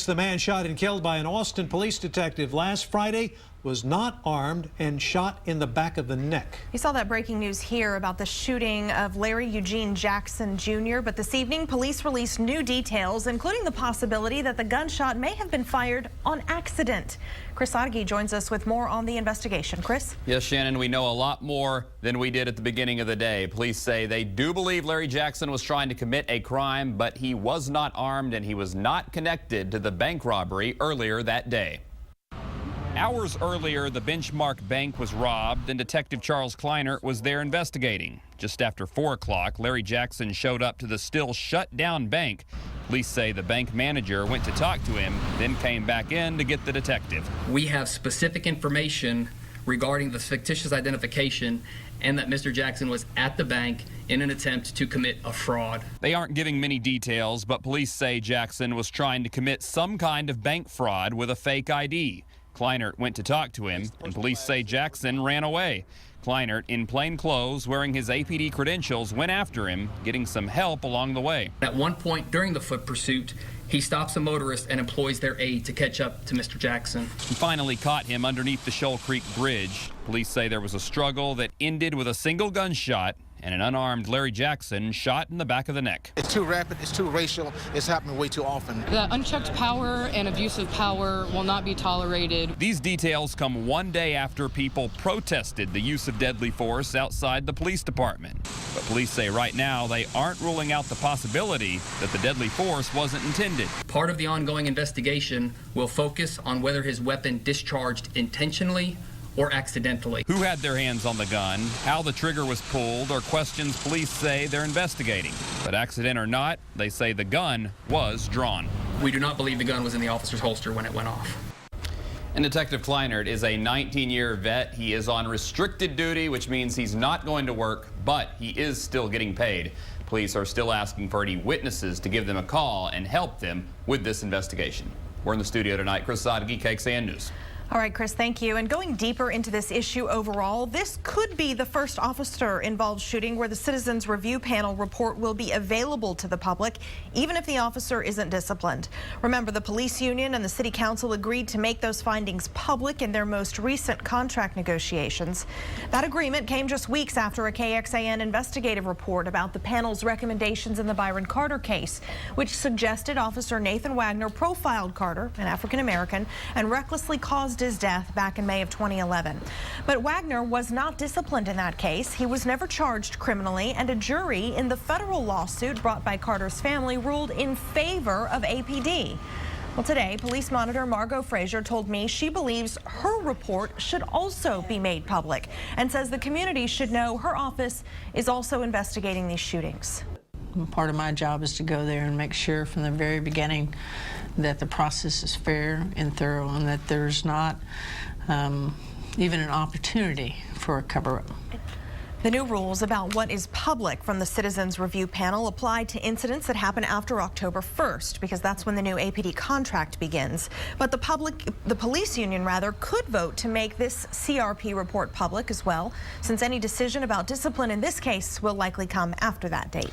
The man shot and killed by an Austin police detective last Friday was not armed and shot in the back of the neck. You saw that breaking news here about the shooting of Larry Eugene Jackson Jr., but this evening police released new details, including the possibility that the gunshot may have been fired on accident. Chris Sadeghi joins us with more on the investigation. Chris? Yes, Shannon, we know a lot more than we did at the beginning of the day. Police say they do believe Larry Jackson was trying to commit a crime, but he was not armed and he was not connected to the bank robbery earlier that day. Hours earlier, the Benchmark Bank was robbed and Detective Charles Kleinert was there investigating. Just after 4 o'clock, Larry Jackson showed up to the still shut down bank. Police say the bank manager went to talk to him, then came back in to get the detective. We have specific information regarding the fictitious identification and that Mr. Jackson was at the bank in an attempt to commit a fraud. They aren't giving many details, but police say Jackson was trying to commit some kind of bank fraud with a fake ID. Kleinert went to talk to him, and police say Jackson ran away. Kleinert, in plain clothes, wearing his APD credentials, went after him, getting some help along the way. At one point during the foot pursuit, he stops a motorist and employs their aid to catch up to Mr. Jackson. He finally caught him underneath the Shoal Creek Bridge. Police say there was a struggle that ended with a single gunshot and an unarmed Larry Jackson shot in the back of the neck. It's too rapid, it's too racial, it's happening way too often. The unchecked power and abuse of power will not be tolerated. These details come one day after people protested the use of deadly force outside the police department. But police say right now they aren't ruling out the possibility that the deadly force wasn't intended. Part of the ongoing investigation will focus on whether his weapon discharged intentionally or accidentally. Who had their hands on the gun, how the trigger was pulled, or questions police say they're investigating. But accident or not, they say the gun was drawn. We do not believe the gun was in the officer's holster when it went off. And Detective Kleinert is a 19-year vet. He is on restricted duty, which means he's not going to work, but he is still getting paid. Police are still asking for any witnesses to give them a call and help them with this investigation. We're in the studio tonight. Chris Sadeghi, KXAN News. All right, Chris, thank you. And going deeper into this issue overall, this could be the first officer-involved shooting where the Citizens Review Panel report will be available to the public, even if the officer isn't disciplined. Remember, the police union and the city council agreed to make those findings public in their most recent contract negotiations. That agreement came just weeks after a KXAN investigative report about the panel's recommendations in the Byron Carter case, which suggested Officer Nathan Wagner profiled Carter, an African-American, and recklessly caused his death back in May of 2011. But Wagner was not disciplined in that case. He was never charged criminally, and a jury in the federal lawsuit brought by Carter's family ruled in favor of APD. Well, today, police monitor Margot Frazier told me she believes her report should also be made public and says the community should know her office is also investigating these shootings. Part of my job is to go there and make sure from the very beginning that the process is fair and thorough and that there's not even an opportunity for a cover-up. The new rules about what is public from the Citizens Review Panel apply to incidents that happen after October 1st, because that's when the new APD contract begins. But the police union could vote to make this CRP report public as well, since any decision about discipline in this case will likely come after that date.